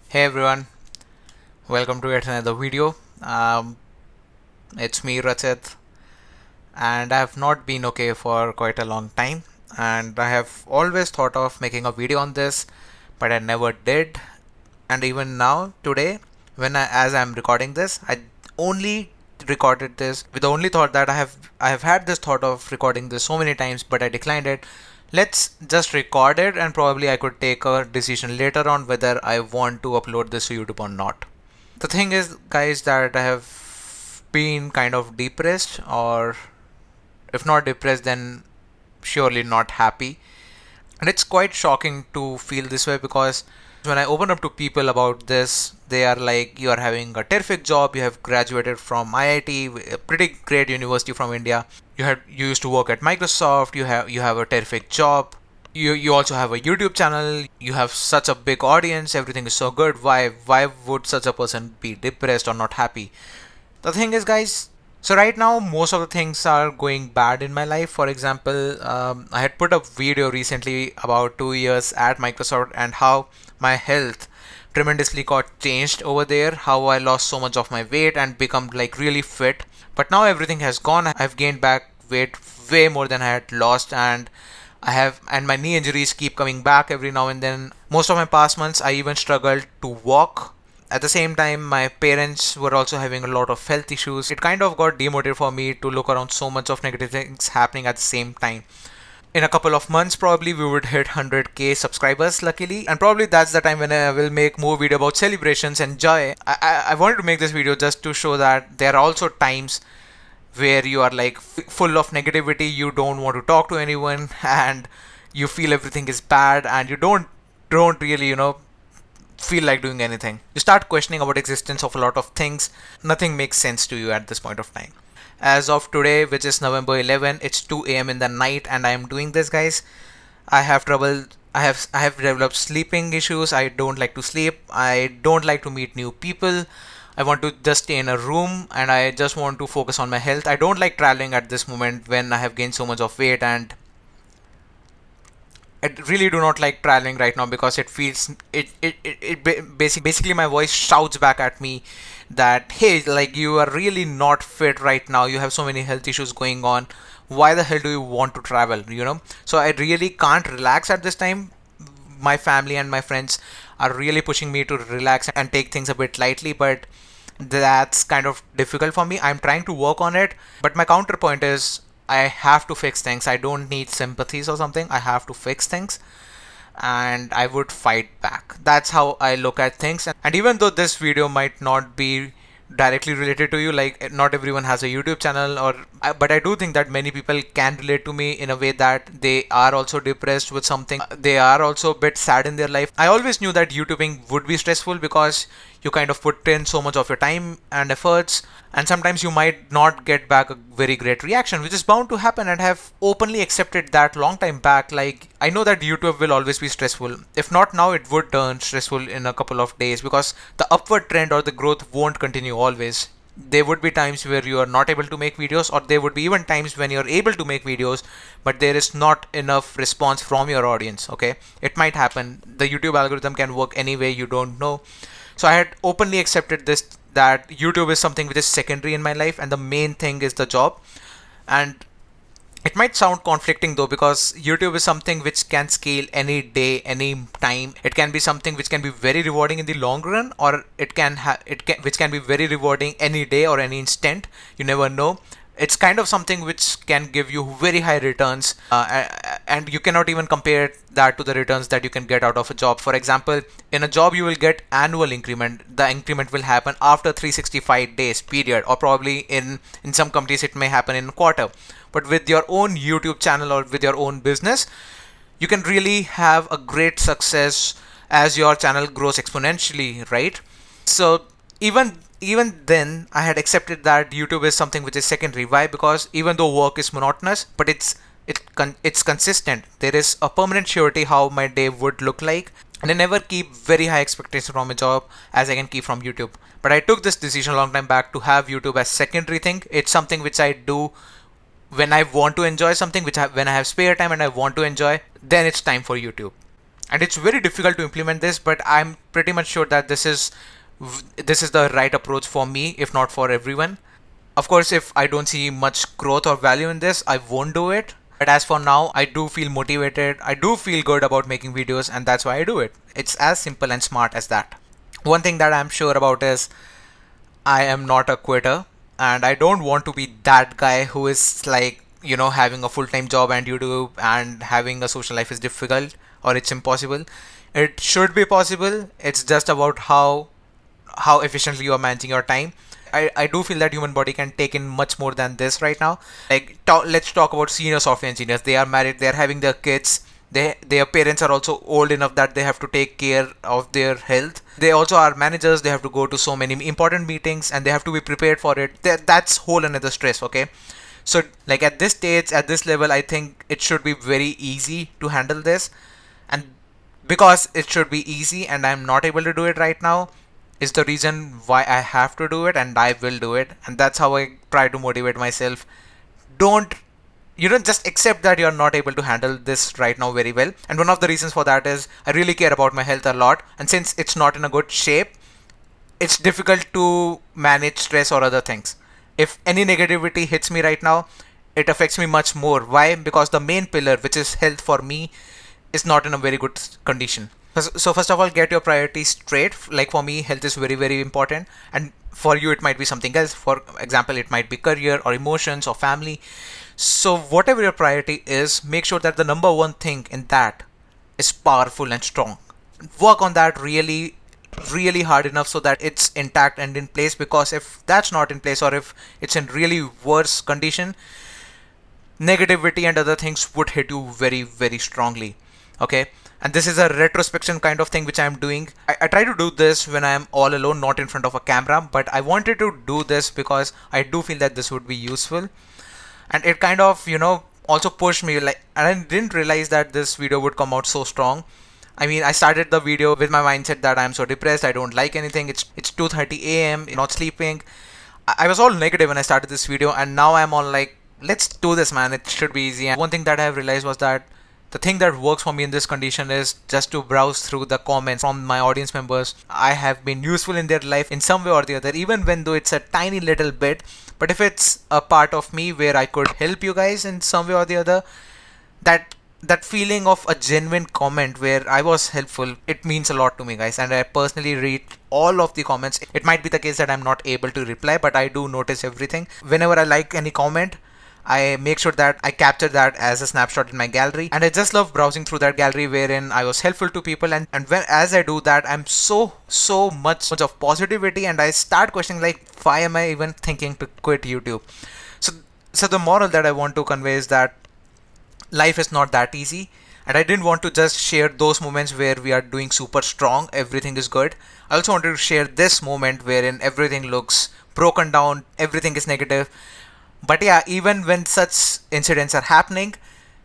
Hey everyone, welcome to yet another video. It's me Rachit, and I have not been okay for quite a long time, and I have always thought of making a video on this, but I never did. And even now, today, as I'm recording this, I only recorded this with the only thought that I have had this thought of recording this so many times, but I declined it. Let's just record it, and probably I could take a decision later on whether I want to upload this to YouTube or not. The thing is, guys, that I have been kind of depressed, or if not depressed, then surely not happy. And it's quite shocking to feel this way because when I open up to people about this, they are like, you are having a terrific job, you have graduated from IIT, a pretty great university from India. You used to work at Microsoft, you have a terrific job. You also have a YouTube channel, you have such a big audience, everything is so good. Why would such a person be depressed or not happy? The thing is, guys, so right now most of the things are going bad in my life. For example, I had put a video recently about 2 years at Microsoft and how my health tremendously got changed over there, how I lost so much of my weight and become like really fit. But now everything has gone. I've gained back weight way more than I had lost, and my knee injuries keep coming back every now and then. Most of my past months I even struggled to walk. At the same time, my parents were also having a lot of health issues. It kind of got demotivated for me to look around so much of negative things happening at the same time. In a couple of months, probably we would hit 100k subscribers, luckily, and probably that's the time when I will make more video about celebrations and joy. I wanted to make this video just to show that there are also times where you are like full of negativity, you don't want to talk to anyone, and you feel everything is bad, and you don't really feel like doing anything. You start questioning about existence of a lot of things. Nothing makes sense to you at this point of time. As of today, which is November 11, it's 2 a.m. in the night, and I am doing this, guys. I have trouble. I have developed sleeping issues. I don't like to sleep. I don't like to meet new people. I want to just stay in a room, and I just want to focus on my health. I don't like traveling at this moment when I have gained so much of weight, and I really do not like traveling right now because it feels basically my voice shouts back at me that, hey, like, you are really not fit right now, you have so many health issues going on, why the hell do you want to travel? So I really can't relax at this time. My family and my friends are really pushing me to relax and take things a bit lightly, but that's kind of difficult for me. I'm trying to work on it, but my counterpoint is I have to fix things. I don't need sympathies or something. I have to fix things, and I would fight back. That's how I look at things. And even though this video might not be directly related to you, like not everyone has a YouTube channel, but I do think that many people can relate to me in a way that they are also depressed with something. They are also a bit sad in their life. I always knew that YouTubing would be stressful because you kind of put in so much of your time and efforts, and sometimes you might not get back a very great reaction, which is bound to happen, and have openly accepted that long time back. Like, I know that YouTube will always be stressful. If not now, it would turn stressful in a couple of days because the upward trend or the growth won't continue always. There would be times where you are not able to make videos, or there would be even times when you're able to make videos but there is not enough response from your audience. Okay, it might happen. The YouTube algorithm can work anyway, you don't know. So I had openly accepted this, that YouTube is something which is secondary in my life and the main thing is the job. And it might sound conflicting though, because YouTube is something which can scale any day, any time. It can be something which can be very rewarding in the long run, or which can be very rewarding any day or any instant. You never know. It's kind of something which can give you very high returns, and you cannot even compare that to the returns that you can get out of a job. For example, in a job you will get annual increment. The increment will happen after 365 days period, or probably in some companies it may happen in a quarter. But with your own YouTube channel or with your own business, you can really have a great success as your channel grows exponentially, right? So even then I had accepted that YouTube is something which is secondary. Why? Because even though work is monotonous, but it's consistent. There is a permanent surety how my day would look like, and I never keep very high expectations from a job as I can keep from YouTube. But I took this decision a long time back to have YouTube as secondary thing. It's something which I do when I want to enjoy something, when I have spare time and I want to enjoy, then it's time for YouTube. And it's very difficult to implement this, but I'm pretty much sure that this is the right approach for me, if not for everyone. Of course, if I don't see much growth or value in this, I won't do it. But as for now, I do feel motivated. I do feel good about making videos, and that's why I do it. It's as simple and smart as that. One thing that I'm sure about is I am not a quitter, and I don't want to be that guy who is like, having a full-time job and YouTube and having a social life is difficult or it's impossible. It should be possible. It's just about how efficiently you are managing your time. I do feel that human body can take in much more than this right now. Like, let's talk about senior software engineers. They are married, they are having their kids. Their parents are also old enough that they have to take care of their health. They also are managers. They have to go to so many important meetings and they have to be prepared for it. That's whole another stress, okay? So like at this stage, at this level, I think it should be very easy to handle this. And because it should be easy and I'm not able to do it right now, is the reason why I have to do it, and I will do it. And that's how I try to motivate myself. Don't just accept that you're not able to handle this right now very well. And one of the reasons for that is I really care about my health a lot, and since it's not in a good shape, it's difficult to manage stress or other things. If any negativity hits me right now, it affects me much more. Why? Because the main pillar, which is health for me, is not in a very good condition. So first of all, get your priorities straight. Like for me, health is very, very important. And for you, it might be something else. For example, it might be career or emotions or family. So whatever your priority is, make sure that the number one thing in that is powerful and strong. Work on that really, really hard enough so that it's intact and in place, because if that's not in place or if it's in really worse condition, negativity and other things would hit you very, very strongly. Okay. And this is a retrospection kind of thing which I'm doing. I try to do this when I'm all alone, not in front of a camera, but I wanted to do this because I do feel that this would be useful. And it kind of, also pushed me, like, and I didn't realize that this video would come out so strong. I mean, I started the video with my mindset that I'm so depressed, I don't like anything, it's 2:30 a.m., not sleeping. I was all negative when I started this video, and now I'm all like, let's do this, man, it should be easy. And one thing that I have realized was that the thing that works for me in this condition is just to browse through the comments from my audience members. I have been useful in their life in some way or the other, even when though it's a tiny little bit. But if it's a part of me where I could help you guys in some way or the other, that feeling of a genuine comment where I was helpful, it means a lot to me, guys. And I personally read all of the comments. It might be the case that I'm not able to reply, but I do notice everything. Whenever I like any comment, I make sure that I capture that as a snapshot in my gallery, and I just love browsing through that gallery wherein I was helpful to people. And as I do that, I'm so much of positivity, and I start questioning, like, why am I even thinking to quit YouTube? So the moral that I want to convey is that life is not that easy, and I didn't want to just share those moments where we are doing super strong, everything is good. I also wanted to share this moment wherein everything looks broken down, everything is negative. But yeah, even when such incidents are happening,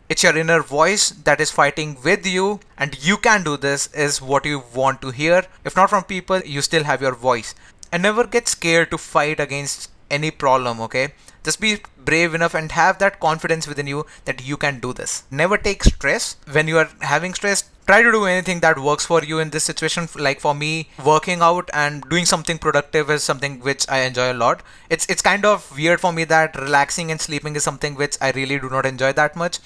it's your inner voice that is fighting with you, and you can do this is what you want to hear. If not from people, you still have your voice. And never get scared to fight against any problem, okay? Just be brave enough and have that confidence within you that you can do this. Never take stress. When you are having stress, try to do anything that works for you in this situation. Like for me, working out and doing something productive is something which I enjoy a lot. It's kind of weird for me that relaxing and sleeping is something which I really do not enjoy that much.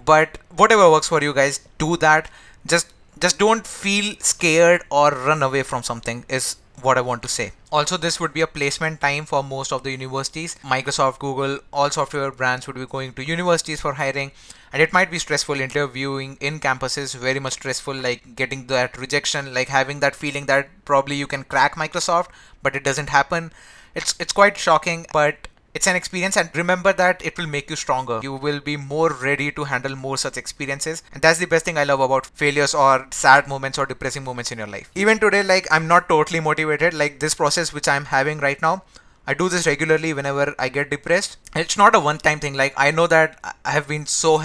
But whatever works for you guys, do that. Just don't feel scared or run away from something is what I want to say. Also, this would be a placement time for most of the universities. Microsoft, Google, all software brands would be going to universities for hiring, and it might be stressful. Interviewing in campuses very much stressful, like getting that rejection, like having that feeling that probably you can crack Microsoft but it doesn't happen. It's quite shocking, but it's an experience, and remember that it will make you stronger. You will be more ready to handle more such experiences, and that's the best thing I love about failures or sad moments or depressing moments in your life. Even today, like, I'm not totally motivated. Like this process which I'm having right now, I do this regularly whenever I get depressed. It's not a one-time thing. Like, I know that I have been so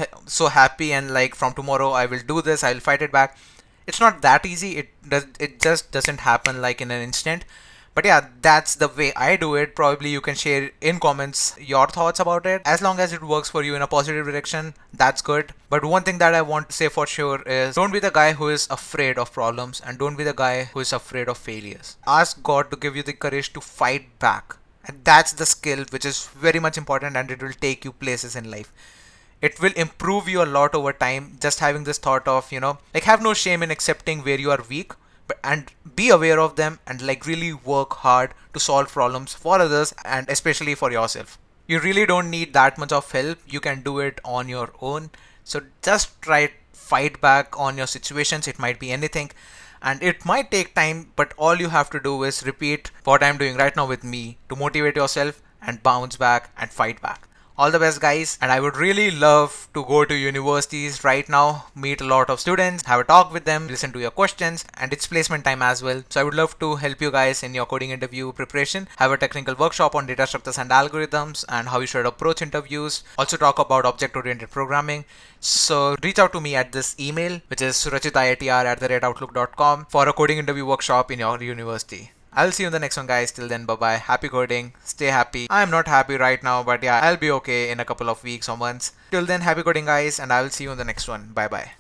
happy, and like from tomorrow I will do this, I will fight it back. It's not that easy. It just doesn't happen like in an instant. But yeah, that's the way I do it. Probably you can share in comments your thoughts about it. As long as it works for you in a positive direction, that's good. But one thing that I want to say for sure is don't be the guy who is afraid of problems, and don't be the guy who is afraid of failures. Ask God to give you the courage to fight back. And that's the skill which is very much important, and it will take you places in life. It will improve you a lot over time. Just having this thought of, like, have no shame in accepting where you are weak, but and be aware of them, and like really work hard to solve problems for others and especially for yourself. You really don't need that much of help. You can do it on your own. So just try fight back on your situations. It might be anything, and it might take time, but all you have to do is repeat what I'm doing right now with me to motivate yourself and bounce back and fight back. All the best, guys, and I would really love to go to universities right now, meet a lot of students, have a talk with them, listen to your questions, and it's placement time as well. So I would love to help you guys in your coding interview preparation, have a technical workshop on data structures and algorithms and how you should approach interviews, also talk about object-oriented programming. So reach out to me at this email, which is rachititr@outlook.com, for a coding interview workshop in your university. I'll see you in the next one, guys. Till then, bye bye. Happy coding. Stay happy. I'm not happy right now, but yeah, I'll be okay in a couple of weeks or months. Till then, happy coding, guys, and I will see you in the next one. Bye bye.